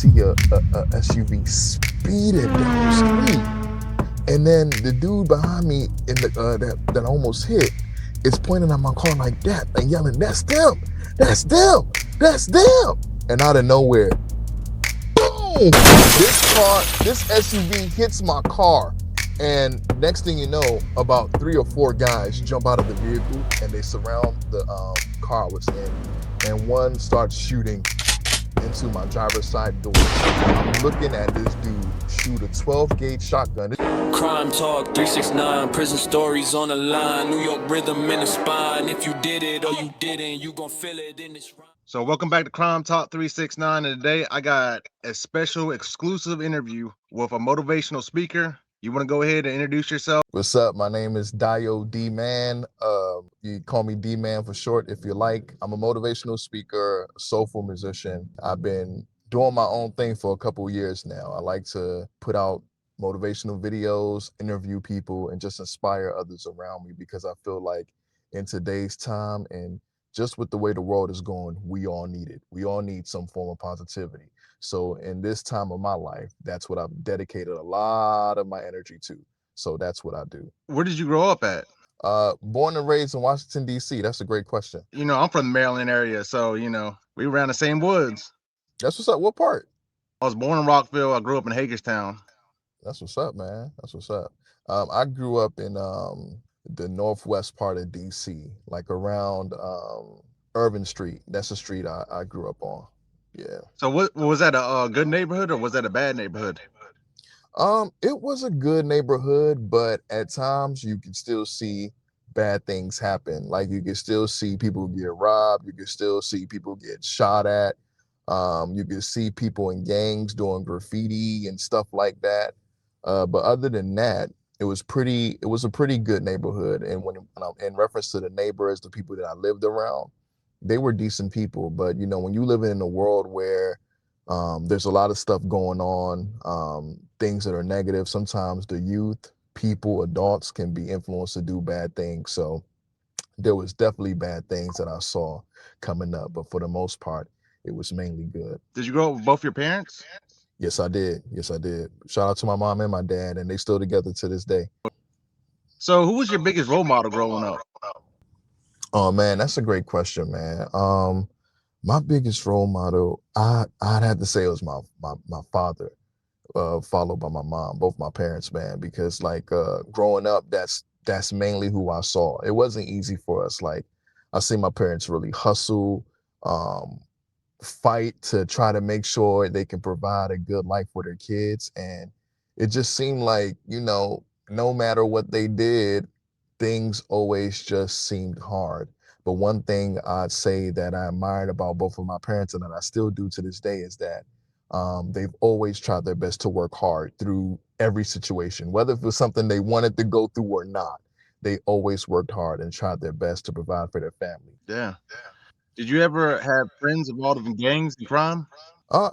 see a SUV speeding down the street. And then the dude behind me that almost hit is pointing at my car like that and yelling, "That's them! That's them! That's them!" And out of nowhere, boom! This SUV hits my car. And next thing you know, about 3 or 4 guys jump out of the vehicle and they surround the car I was in. And one starts shooting into my driver's side door. I'm looking at this dude shoot a 12 gauge shotgun. Crime Talk 369, prison stories on the line, New York rhythm in the spine. If you did it or you didn't, you gon' feel it in this rhyme. So welcome back to Crime Talk 369, and today I got a special exclusive interview with a motivational speaker. You want to go ahead and introduce yourself? What's up? My name is Dman. You call me Dman for short if you like. I'm a motivational speaker, soulful musician. I've been doing my own thing for a couple of years now. I like to put out motivational videos, interview people, and just inspire others around me, because I feel like in today's time and just with the way the world is going, we all need it. We all need some form of positivity. So in this time of my life, that's what I've dedicated a lot of my energy to. So that's what I do. Where did you grow up at? Born and raised in Washington, D.C. That's a great question. I'm from the Maryland area, so, we around the same woods. That's what's up. What part? I was born in Rockville. I grew up in Hagerstown. That's what's up, man. That's what's up. I grew up in the northwest part of D.C., like around Irvin Street. That's the street I grew up on. Yeah. So what was that, a good neighborhood or was that a bad neighborhood? It was a good neighborhood, but at times you can still see bad things happen. Like you can still see people get robbed. You can still see people get shot at. You can see people in gangs doing graffiti and stuff like that. But other than that, it was a pretty good neighborhood. And when in reference to the neighbors, the people that I lived around, they were decent people. But when you live in a world where there's a lot of stuff going on, things that are negative. Sometimes the youth, people, adults can be influenced to do bad things. So there was definitely bad things that I saw coming up, but for the most part, it was mainly good. Did you grow up with both your parents? Yes, I did. Yes, I did. Shout out to my mom and my dad, and they still together to this day. So who was your biggest role model growing up? Oh man, that's a great question, man. My biggest role model, I'd have to say it was my father, followed by my mom, both my parents, man, because like growing up, that's mainly who I saw. It wasn't easy for us. Like I see my parents really hustle, fight to try to make sure they can provide a good life for their kids. And it just seemed like, no matter what they did, things always just seemed hard. But one thing I'd say that I admired about both of my parents, and that I still do to this day, is that they've always tried their best to work hard through every situation, whether it was something they wanted to go through or not. They always worked hard and tried their best to provide for their family. Yeah. Did you ever have friends involved in gangs and crime?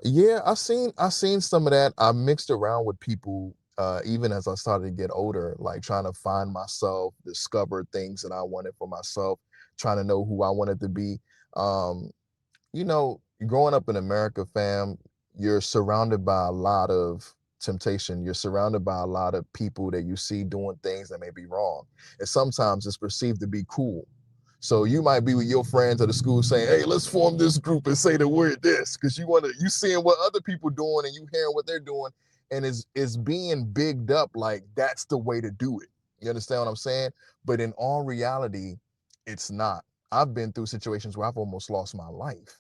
Yeah, I seen some of that. I mixed around with people even as I started to get older, like trying to find myself, discover things that I wanted for myself, trying to know who I wanted to be. Um, Growing up in America, fam, you're surrounded by a lot of temptation. You're surrounded by a lot of people that you see doing things that may be wrong. And sometimes it's perceived to be cool. So you might be with your friends at the school saying, "Hey, let's form this group and say that we're this," because you seeing what other people doing and you hearing what they're doing, and it's being bigged up like that's the way to do it. You understand what I'm saying? But in all reality, it's not. I've been through situations where I've almost lost my life.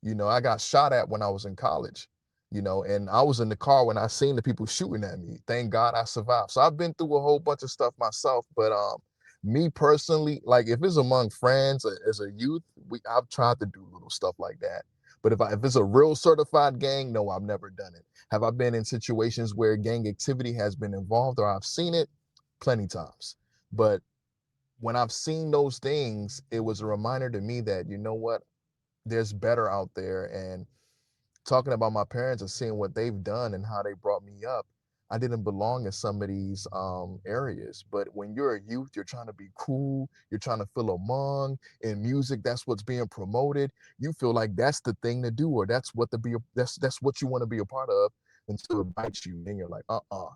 I got shot at when I was in college, and I was in the car when I seen the people shooting at me. Thank God I survived. So I've been through a whole bunch of stuff myself. But me personally, like if it's among friends as a youth, I've tried to do little stuff like that. But if it's a real certified gang, no, I've never done it. Have I been in situations where gang activity has been involved, or I've seen it? Plenty times. But when I've seen those things, it was a reminder to me that, you know what, there's better out there. And talking about my parents and seeing what they've done and how they brought me up, I didn't belong in some of these areas. But when you're a youth, you're trying to be cool, you're trying to feel among. In music, that's what's being promoted. You feel like that's the thing to do, or that's what to be. That's what you want to be a part of, until it bites you, and you're like,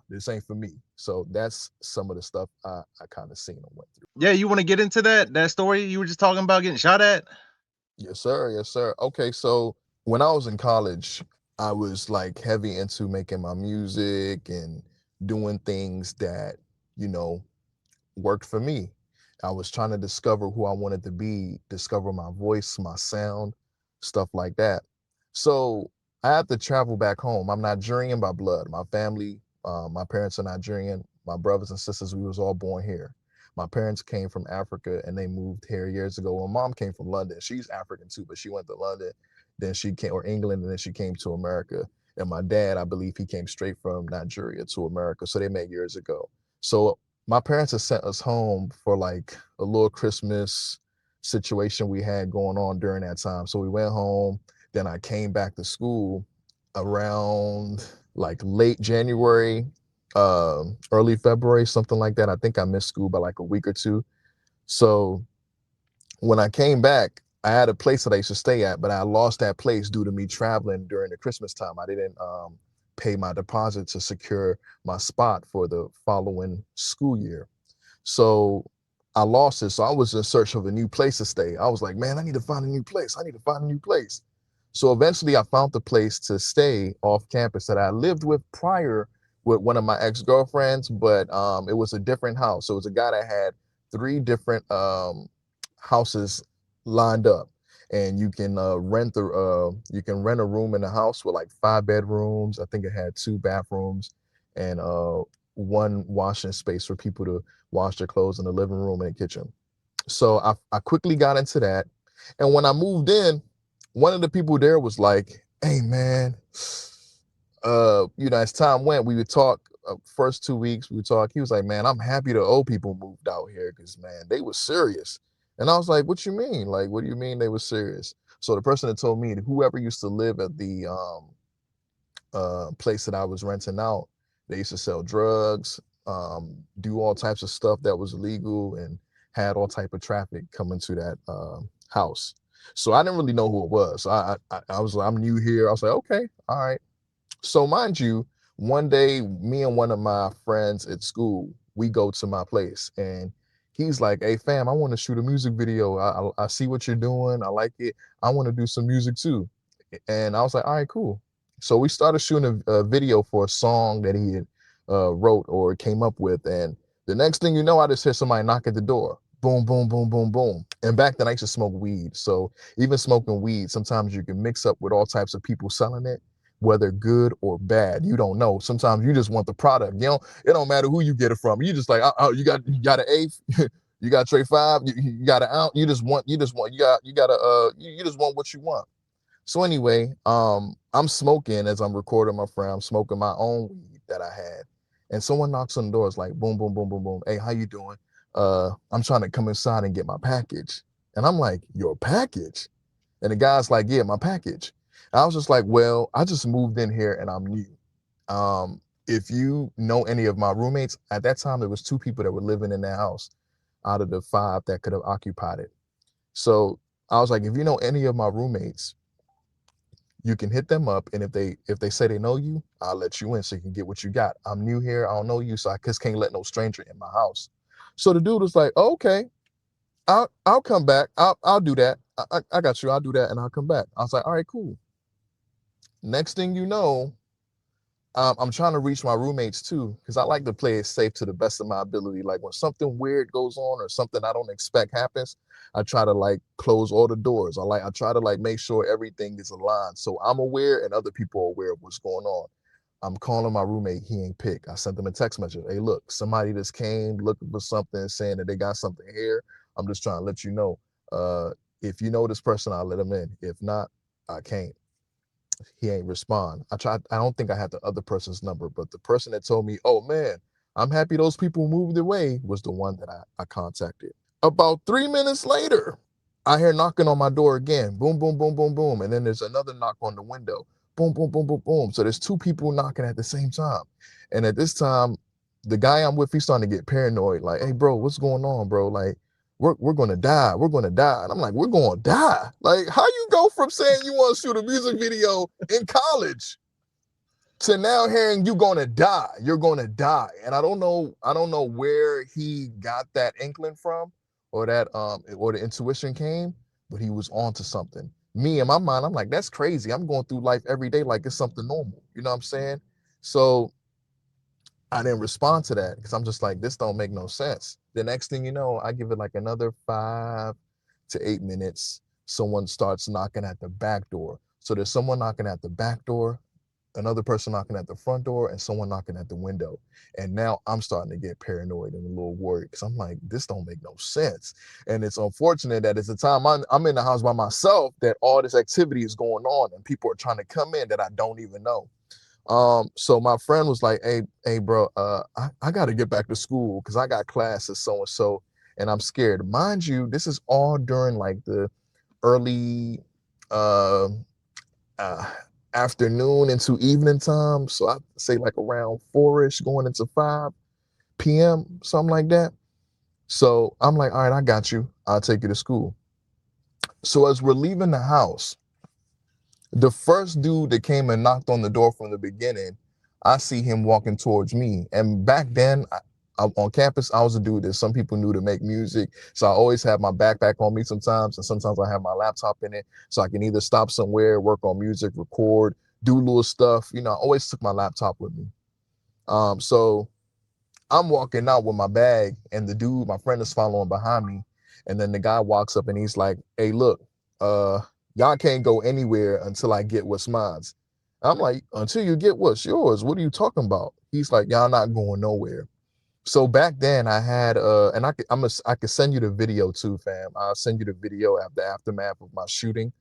this ain't for me. So that's some of the stuff I kind of seen and went through. Yeah, you want to get into that story you were just talking about getting shot at? Yes, sir. Yes, sir. Okay, so when I was in college, I was like heavy into making my music and doing things that, you know, worked for me. I was trying to discover who I wanted to be, discover my voice, my sound, stuff like that. So I had to travel back home. I'm Nigerian by blood. My family, my parents are Nigerian. My brothers and sisters, we was all born here. My parents came from Africa and they moved here years ago. My mom came from London. She's African too, but she went to London, then she came, or England, and then she came to America. And my dad, I believe he came straight from Nigeria to America. So they met years ago. So my parents had sent us home for like a little Christmas situation we had going on during that time. So we went home. Then I came back to school around like late January, early February, something like that. I think I missed school by like a week or two. So when I came back, I had a place that I used to stay at, but I lost that place due to me traveling during the Christmas time. I didn't pay my deposit to secure my spot for the following school year. So I lost it. So I was in search of a new place to stay. I was like, man, I need to find a new place. I need to find a new place. So eventually I found the place to stay off campus that I lived with prior with one of my ex-girlfriends, but it was a different house. So it was a guy that had three different houses lined up. And you can you can rent a room in the house with like 5 bedrooms. I think it had 2 bathrooms and one washing space for people to wash their clothes in the living room and the kitchen. So I quickly got into that. And when I moved in, one of the people there was like, hey man, as time went, we would talk. First 2 weeks we would talk. He was like, man, I'm happy the old people moved out here because man, they were serious. And I was like, what you mean? Like, what do you mean they were serious? So the person that told me that whoever used to live at the place that I was renting out, they used to sell drugs, do all types of stuff that was illegal, and had all type of traffic coming to that house. So I didn't really know who it was. So I was like, I'm new here. I was like, okay, all right. So mind you, one day, me and one of my friends at school, we go to my place, and he's like, "Hey, fam, I want to shoot a music video. I see what you're doing. I like it. I want to do some music too." And I was like, "All right, cool." So we started shooting a video for a song that he had wrote or came up with, and the next thing you know, I just hear somebody knock at the door. Boom, boom, boom, boom, boom. And back then, I used to smoke weed. So even smoking weed, sometimes you can mix up with all types of people selling it, whether good or bad. You don't know. Sometimes you just want the product. It don't matter who you get it from. You just like, oh, you got an eighth, you got tray five, you got an ounce. You just want what you want. So anyway, I'm smoking as I'm recording my friend. I'm smoking my own weed that I had, and someone knocks on the door. It's like boom, boom, boom, boom, boom. Hey, how you doing? I'm trying to come inside and get my package, and I'm like, your package? And the guy's like, yeah, my package. And I was just like, well, I just moved in here and I'm new. If you know any of my roommates, at that time there was 2 people that were living in that house out of the 5 that could have occupied it. So I was like, if you know any of my roommates, you can hit them up, and if they say they know you, I'll let you in so you can get what you got. I'm new here, I don't know you, so I just can't let no stranger in my house. So the dude was like, oh, okay, I'll come back. I'll do that. I got you. I'll do that, and I'll come back. I was like, all right, cool. Next thing you know, I'm trying to reach my roommates too, because I like to play it safe to the best of my ability. Like when something weird goes on or something I don't expect happens, I try to like close all the doors. I try to like make sure everything is aligned, so I'm aware and other people are aware of what's going on. I'm calling my roommate. He ain't pick. I sent them a text message. Hey, look, somebody just came looking for something, saying that they got something here. I'm just trying to let you know. If you know this person, I'll let them in. If not, I can't. He ain't respond. I tried. I don't think I had the other person's number, but the person that told me, oh man, I'm happy those people moved away, was the one that I contacted. About 3 minutes later, I hear knocking on my door again. Boom, boom, boom, boom, boom. And then there's another knock on the window. boom, boom, boom, boom, boom. So there's two people knocking at the same time. And at this time, the guy I'm with, he's starting to get paranoid. Like, hey, bro, what's going on, bro? Like, we're gonna die. We're gonna die. And I'm like, we're gonna die. Like, how you go from saying you want to shoot a music video in college to now hearing you gonna die? You're gonna die. And I don't know where he got that inkling from, or the intuition came, but he was onto something. Me, in my mind, I'm like, that's crazy. I'm going through life every day like it's something normal. You know what I'm saying? So I didn't respond to that because I'm just like, this don't make no sense. The next thing you know, I give it like another 5 to 8 minutes. Someone starts knocking at the back door. So there's someone knocking at the back door, another person knocking at the front door, and someone knocking at the window. And now I'm starting to get paranoid and a little worried because I'm like, this don't make no sense. And it's unfortunate that it's the time I'm in the house by myself that all this activity is going on and people are trying to come in that I don't even know. So my friend was like, hey, bro, I got to get back to school because I got classes so and so, and I'm scared. Mind you, this is all during like the early uh, uh, afternoon into evening time. So I say like around 4ish, going into 5 p.m., something like that. So I'm like, all right, I got you. I'll take you to school. So as we're leaving the house, the first dude that came and knocked on the door from the beginning, I see him walking towards me. And back then, on campus, I was a dude that some people knew to make music. So I always have my backpack on me sometimes, and sometimes I have my laptop in it. So I can either stop somewhere, work on music, record, do little stuff. You know, I always took my laptop with me. So I'm walking out with my bag, and the dude, my friend, is following behind me. And then the guy walks up and he's like, hey, look, uh, y'all can't go anywhere until I get what's mine. I'm like, until you get what's yours, what are you talking about? He's like, y'all not going nowhere. So back then I had and I could send you the video too, fam. I'll send you the video of the aftermath of my shooting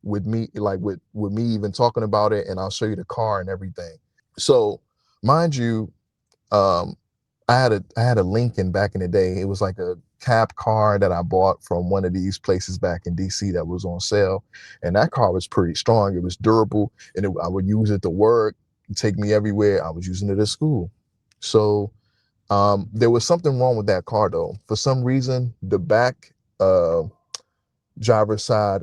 with me, like with me even talking about it, and I'll show you the car and everything. So mind you, um, I had a Lincoln back in the day. It was like a cab car that I bought from one of these places back in DC that was on sale, and that car was pretty strong. It was durable, and I would use it to work, take me everywhere. I was using it at school. So there was something wrong with that car though. For some reason, the back uh, driver's side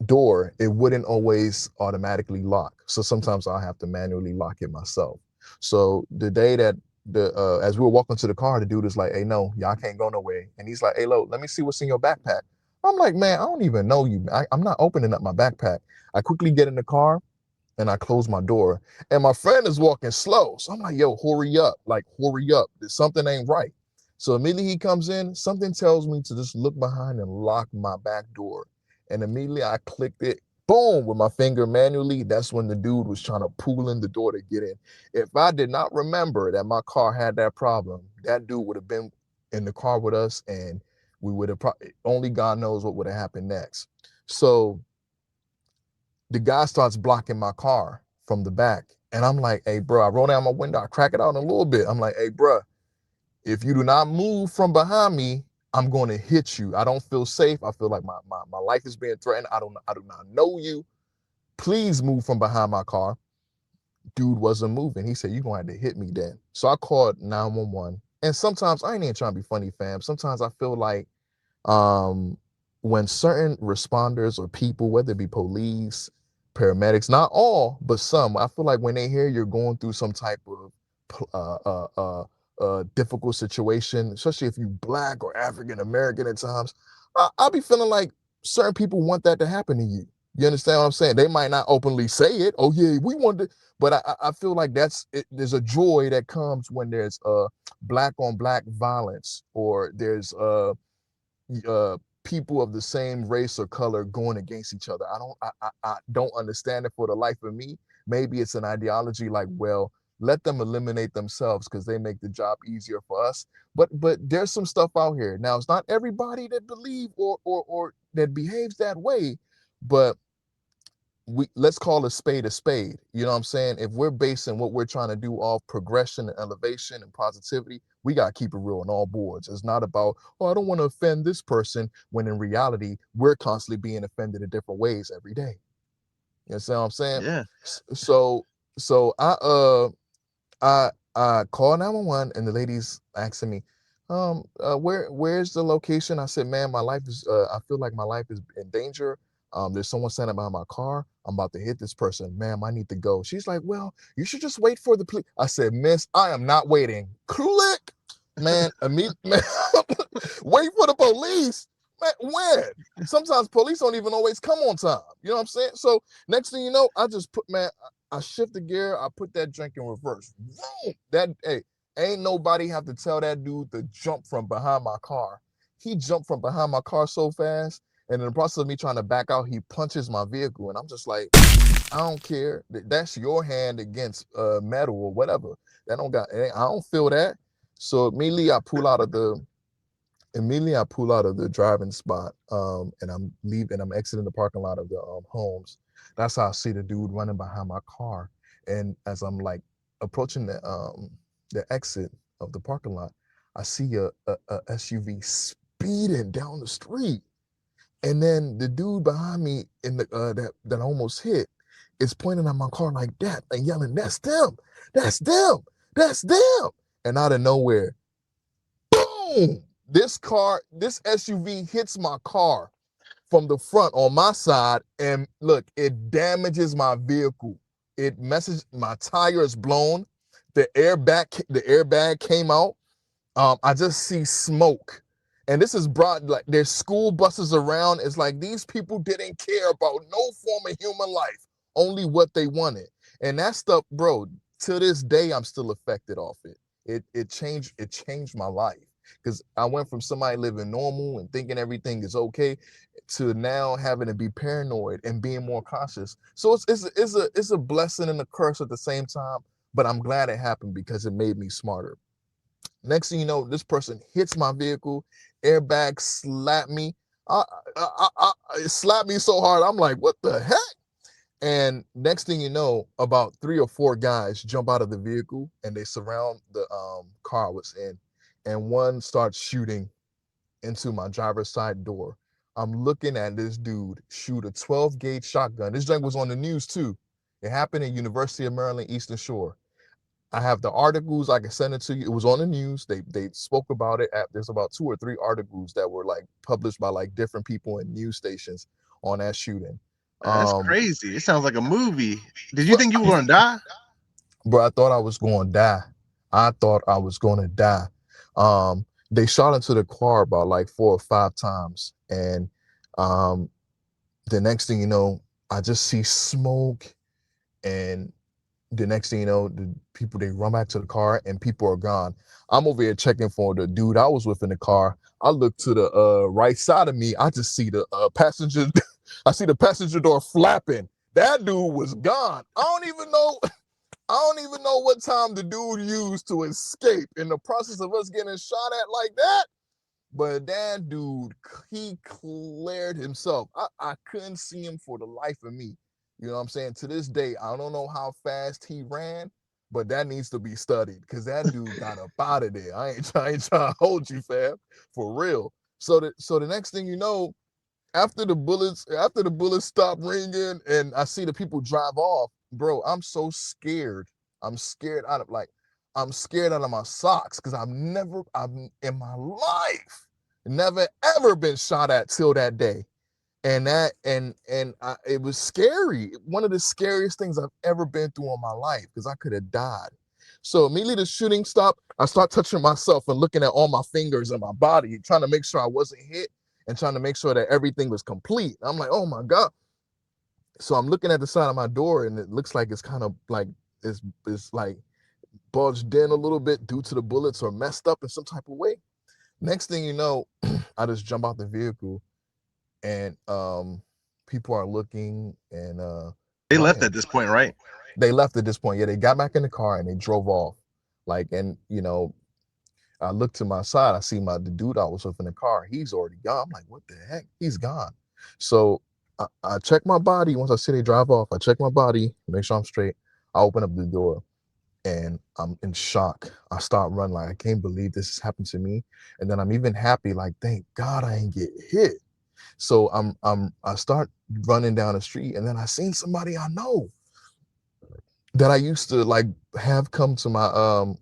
door, it wouldn't always automatically lock. So sometimes I'll have to manually lock it myself. So the day that as we were walking to the car, the dude is like, hey, no, y'all can't go nowhere. And he's like, hey, look, let me see what's in your backpack. I'm like, man, I don't even know you. I'm not opening up my backpack. I quickly get in the car and I close my door. And my friend is walking slow. So I'm like, yo, hurry up. Like, hurry up. Something ain't right. So immediately he comes in, something tells me to just look behind and lock my back door. And immediately I clicked it, boom, with my finger manually. That's when the dude was trying to pull in the door to get in. If I did not remember that my car had that problem, that dude would have been in the car with us, and we would have probably, only God knows what would have happened next. So the guy starts blocking my car from the back. And I'm like, hey, bro, I roll down my window, I crack it out a little bit. I'm like, hey, bro, if you do not move from behind me, I'm going to hit you. I don't feel safe. I feel like my life is being threatened. I do not know you. Please move from behind my car. Dude wasn't moving. He said, you're going to have to hit me then. So I called 911. And sometimes I ain't even trying to be funny, fam. Sometimes I feel like um, when certain responders or people, whether it be police, paramedics, not all, but some, I feel like when they hear you're going through some type of difficult situation, especially if you Black or African American at times, I'll be feeling like certain people want that to happen to you. You understand what I'm saying? They might not openly say it. Oh yeah, we want to, but I feel like that's it. There's a joy that comes when there's Black on Black violence, or there's people of the same race or color going against each other. I don't understand it for the life of me. Maybe it's an ideology like, well, let them eliminate themselves because they make the job easier for us. But there's some stuff out here. Now it's not everybody that believe or that behaves that way, but let's call a spade a spade. You know what I'm saying? If we're basing what we're trying to do off progression and elevation and positivity, we got to keep it real on all boards. It's not about, oh, I don't want to offend this person, when in reality, we're constantly being offended in different ways every day. You see what I'm saying? Yeah. So I called 911 and the lady's asking me, where's the location? I said, man, my life is I feel like my life is in danger. There's someone standing behind my car. I'm about to hit this person. Ma'am, I need to go. She's like, well, you should just wait for the police. I said, miss, I am not waiting. Click. Man, man, wait for the police. Man, when? Sometimes police don't even always come on time. You know what I'm saying? So next thing you know, I just put, man, I shift the gear, I put that drink in reverse. Boom! That, hey, ain't nobody have to tell that dude to jump from behind my car. He jumped from behind my car so fast, and in the process of me trying to back out, he punches my vehicle, and I'm just like, I don't care. That's your hand against metal or whatever. That don't got. I don't feel that. So immediately I pull out of the driving spot, and I'm leaving. I'm exiting the parking lot of the homes. That's how I see the dude running behind my car. And as I'm like approaching the exit of the parking lot, I see a SUV speeding down the street. And then the dude behind me in the that almost hit is pointing at my car like that and yelling, "That's them! That's them! That's them!" And out of nowhere, boom! This SUV hits my car from the front on my side, and look, it damages my vehicle. It messes my tire is blown. The airbag came out. I just see smoke. And this is broad, like there's school buses around. It's like these people didn't care about no form of human life, only what they wanted. And that stuff, bro, to this day, I'm still affected off it. It changed my life. Because I went from somebody living normal and thinking everything is okay to now having to be paranoid and being more cautious. So it's a blessing and a curse at the same time. But I'm glad it happened because it made me smarter. Next thing you know, this person hits my vehicle, airbag slap me. It slapped me so hard, I'm like, what the heck? And next thing you know, about 3 or 4 guys jump out of the vehicle and they surround the car I was in. And one starts shooting into my driver's side door. I'm looking at this dude shoot a 12 gauge shotgun. This junk was on the news too. It happened at University of Maryland, Eastern Shore. I have the articles. I can send it to you. It was on the news. They spoke about it. There's about 2 or 3 articles that were like published by like different people in news stations on that shooting. That's Um, crazy. It sounds like a movie. Did you but, think you were gonna die? bro, I thought I was going to die. I thought I was going to die. They shot into the car about like 4 or 5 times, and um, the next thing you know, I just see smoke, and the next thing you know, the people they run back to the car and people are gone. I'm over here checking for the dude I was with in the car. I look to the right side of me. I just see the passenger. I see the passenger door flapping. That dude was gone. I don't even know. I don't even know what time the dude used to escape in the process of us getting shot at like that. But that dude, he cleared himself. I couldn't see him for the life of me. You know what I'm saying? To this day, I don't know how fast he ran, but that needs to be studied because that dude got up out of there. I ain't trying to hold you, fam, for real. So the next thing you know, after the bullets stop ringing and I see the people drive off, bro, I'm so scared. I'm scared out of like I'm scared out of my socks because I've in my life never ever been shot at till that day. And it was scary. One of the scariest things I've ever been through in my life because I could have died. So immediately the shooting stopped. I start touching myself and looking at all my fingers and my body, trying to make sure I wasn't hit and trying to make sure that everything was complete. I'm like, oh my God. So I'm looking at the side of my door and it looks like it's kind of like it's like bulged in a little bit due to the bullets or messed up in some type of way. Next thing you know, I just jump out the vehicle and people are looking and They left at running. this point, right? They left at this point. Yeah, they got back in the car and they drove off. Like, and I look to my side, I see the dude I was with in the car. He's already gone. I'm like, what the heck? He's gone. So I check my body once I see they drive off. I check my body, make sure I'm straight. I open up the door and I'm in shock. I start running like I can't believe this has happened to me. And then I'm even happy, like, thank God I ain't get hit. So I start running down the street, and then I seen somebody I know that I used to like have come to my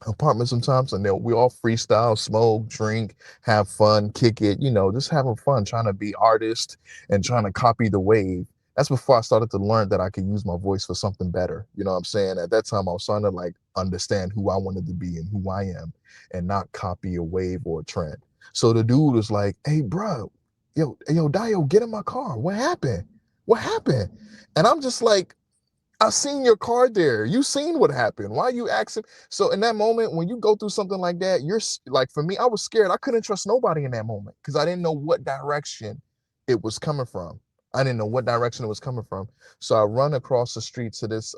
apartment sometimes, and we all freestyle, smoke, drink, have fun, kick it, just having fun, trying to be artist and trying to copy the wave. That's before I started to learn that I could use my voice for something better. You know what I'm saying? At that time, I was trying to like understand who I wanted to be and who I am, and not copy a wave or a trend. So the dude was like, "Hey, bro, yo, Dio, get in my car. What happened? What happened?" And I'm just like, I seen your car there. You seen what happened. Why are you asking? So in that moment, when you go through something like that, you're like, for me, I was scared. I couldn't trust nobody in that moment because I didn't know what direction it was coming from. I didn't know what direction it was coming from. So I run across the street to this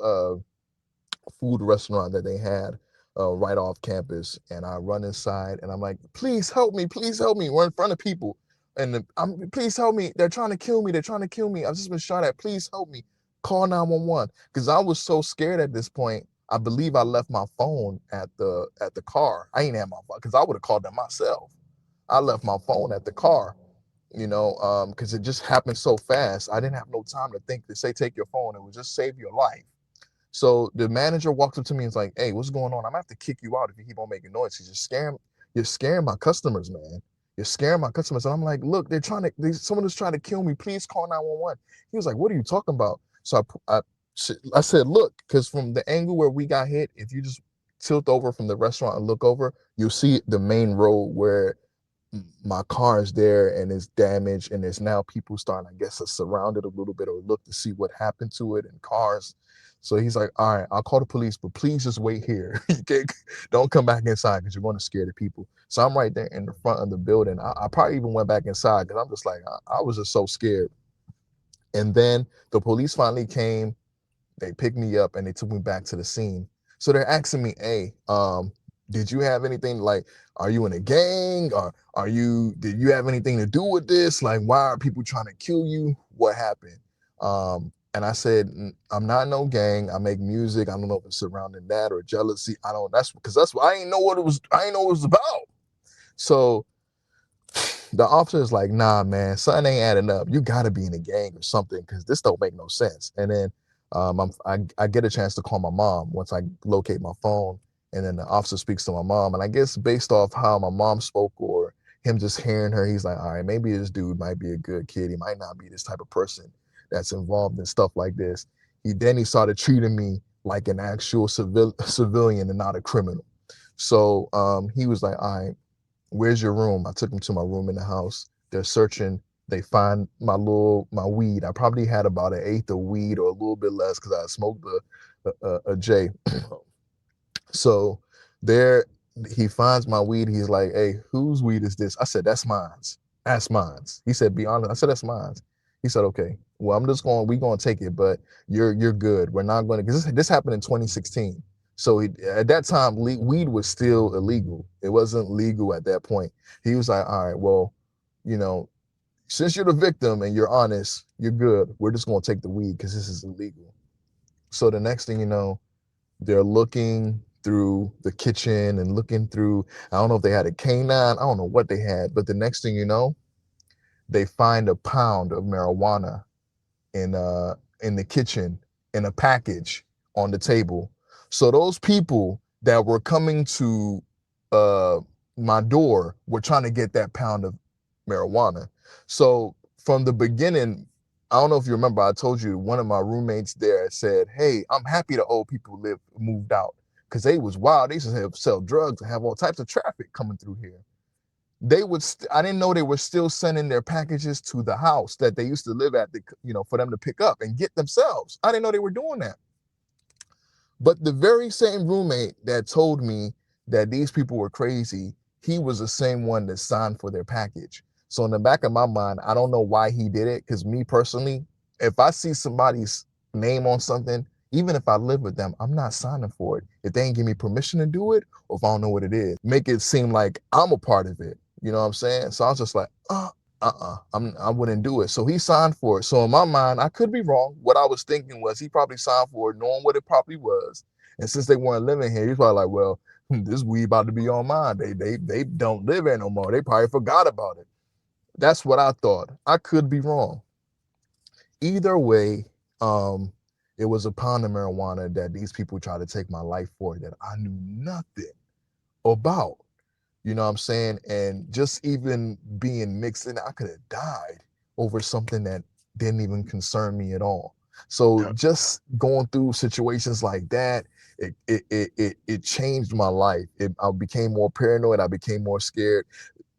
food restaurant that they had right off campus, and I run inside and I'm like, please help me, please help me. We're in front of people, and please help me. They're trying to kill me. They're trying to kill me. I've just been shot at. Please help me. Call 911. Because I was so scared at this point. I believe I left my phone at the car. I ain't had my phone because I would have called them myself. I left my phone at the car, because it just happened so fast. I didn't have no time to think to say take your phone. It would just save your life. So the manager walks up to me and is like, "Hey, what's going on? I'm gonna have to kick you out if you keep on making noise. You're scaring my customers, man. You're scaring my customers." And I'm like, "Look, someone is trying to kill me. Please call 911." He was like, "What are you talking about?" So I said, "Look, because from the angle where we got hit, if you just tilt over from the restaurant and look over, you'll see the main road where my car is there and it's damaged, and there's now people starting, I guess, to surround it a little bit or look to see what happened to it and cars." So he's like, "All right, I'll call the police, but please just wait here. Don't come back inside because you're going to scare the people." So I'm right there in the front of the building. I probably even went back inside because I'm just like, I was just so scared. And then the police finally came, they picked me up and they took me back to the scene. So they're asking me, "Hey, did you have anything, like, are you in a gang? Or did you have anything to do with this? Like, why are people trying to kill you? What happened?" And I said, "I'm not in no gang. I make music. I don't know if it's surrounding that or jealousy. I don't, that's what I ain't know what it was. I ain't know what it was about." So the officer is like, "Nah, man, something ain't adding up. You gotta be in a gang or something because this don't make no sense." And then I get a chance to call my mom once I locate my phone, and then the officer speaks to my mom, and I guess based off how my mom spoke or him just hearing her, he's like, "All right, maybe this dude might be a good kid. He might not be this type of person that's involved in stuff like this." He started treating me like an actual civilian and not a criminal. So he was like, "All right, where's your room?" I took them to my room in the house. They're searching. They find my weed. I probably had about an eighth of weed or a little bit less because I smoked a J. So there, he finds my weed. He's like, "Hey, whose weed is this?" I said, "That's mine's. That's mine's." He said, "Be honest." I said, "That's mine's." He said, "Okay, well, we gonna take it, but you're good. We're not gonna," because this happened in 2016. So at that time, weed was still illegal. It wasn't legal at that point. He was like, "All right, well, you know, since you're the victim and you're honest, you're good. We're just gonna take the weed because this is illegal." So the next thing you know, they're looking through the kitchen and looking through, I don't know if they had a canine, I don't know what they had, but the next thing you know, they find a pound of marijuana in the kitchen in a package on the table. So those people that were coming to uh my door were trying to get that pound of marijuana. So from the beginning, I don't know if you remember, I told you one of my roommates there said, "Hey, I'm happy the old people moved out because they was wild. They used to sell drugs and have all types of traffic coming through here." I didn't know they were still sending their packages to the house that they used to live at, for them to pick up and get themselves. I didn't know they were doing that. But the very same roommate that told me that these people were crazy, he was the same one that signed for their package. So in the back of my mind, I don't know why he did it. Because me personally, if I see somebody's name on something, even if I live with them, I'm not signing for it. If they ain't give me permission to do it, or if I don't know what it is, make it seem like I'm a part of it. You know what I'm saying? So I was just like, I wouldn't do it. So he signed for it. So in my mind, I could be wrong. What I was thinking was he probably signed for it, knowing what it probably was. And since they weren't living here, he's probably like, "Well, this weed about to be on mine. They don't live here no more. They probably forgot about it." That's what I thought. I could be wrong. either way, um, it was a pound of marijuana that these people tried to take my life for that I knew nothing about. You know what I'm saying? And just even being mixed in, I could have died over something that didn't even concern me at all. So just going through situations like that, it changed my life. I became more paranoid. I became more scared.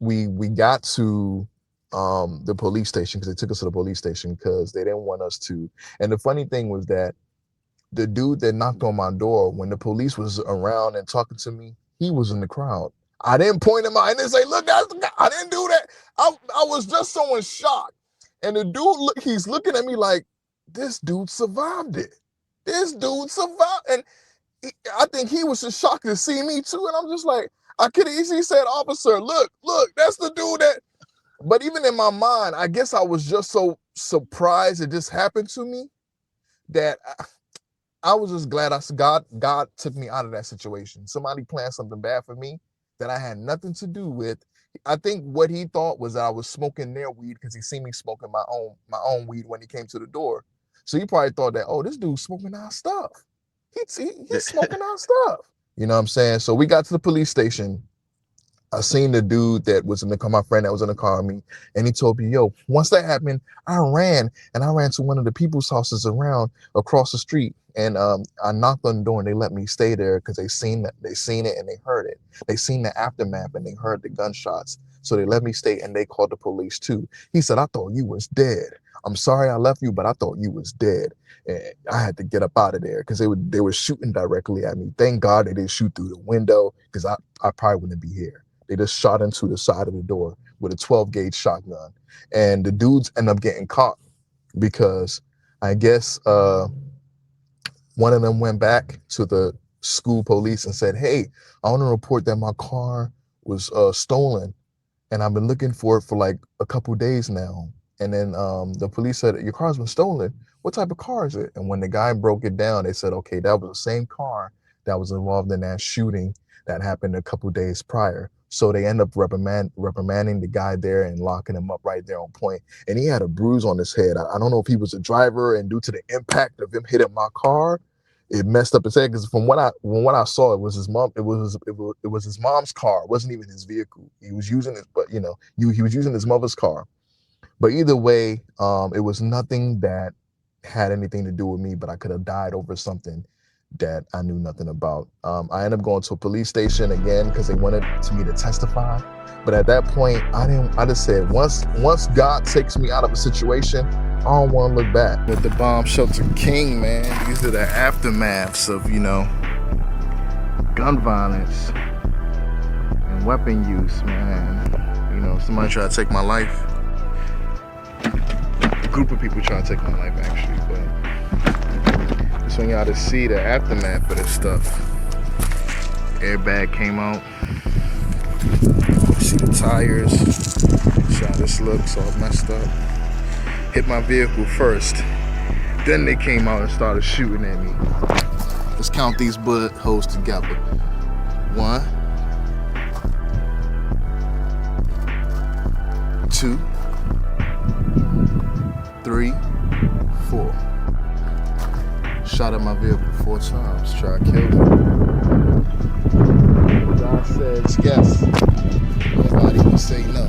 We got to the police station because they took us to the police station because they didn't want us to. And the funny thing was that the dude that knocked on my door when the police was around and talking to me, he was in the crowd. I didn't point him out. I didn't say, look, that's the guy. I didn't do that. I was just so in shock. And the dude, he's looking at me like, this dude survived it. This dude survived. And I think he was just shocked to see me too. And I'm just like, I could have easily said, officer, look, that's the dude that. But even in my mind, I guess I was just so surprised it just happened to me that I was just glad God took me out of that situation. Somebody planned something bad for me that I had nothing to do with. I think what he thought was that I was smoking their weed because he seen me smoking my own weed when he came to the door. So he probably thought that, oh, this dude's smoking our stuff. He's smoking our stuff. You know what I'm saying? So we got to the police station. I seen the dude that was in the car, my friend that was in the car with me, and he told me, yo, once that happened, I ran to one of the people's houses around across the street. And I knocked on the door and they let me stay there because they seen it and they heard it. They seen the aftermath and they heard the gunshots. So they let me stay and they called the police too. He said, I thought you was dead. I'm sorry I left you, but I thought you was dead. And I had to get up out of there because they were shooting directly at me. Thank God they didn't shoot through the window because I probably wouldn't be here. They just shot into the side of the door with a 12 gauge shotgun. And the dudes end up getting caught because I guess one of them went back to the school police and said, hey, I want to report that my car was stolen. And I've been looking for it for like a couple days now. And then the police said, your car's been stolen. What type of car is it? And when the guy broke it down, they said, okay, that was the same car that was involved in that shooting that happened a couple days prior. So they end up reprimanding the guy there and locking him up right there on point. And he had a bruise on his head. I don't know if he was a driver, and due to the impact of him hitting my car, it messed up his head. Because from what I saw, it was his mom. It was his mom's car. It wasn't even his vehicle. He was using it, but he was using his mother's car. But either way, it was nothing that had anything to do with me. But I could have died over something that I knew nothing about. I ended up going to a police station again because they wanted me to testify. But at that point, I just said, once God takes me out of a situation, I don't want to look back. With the bomb shelter king, man, these are the aftermaths of, gun violence and weapon use, man. Somebody tried to take my life. A group of people tried to take my life, actually, but just want y'all to see the aftermath of this stuff. Airbag came out. See the tires. See how this looks all messed up. Hit my vehicle first. Then they came out and started shooting at me. Let's count these bullet holes together. 1, 2, 3, 4. Shot at my vehicle 4 times. Try to kill me. God said yes. Nobody can say no.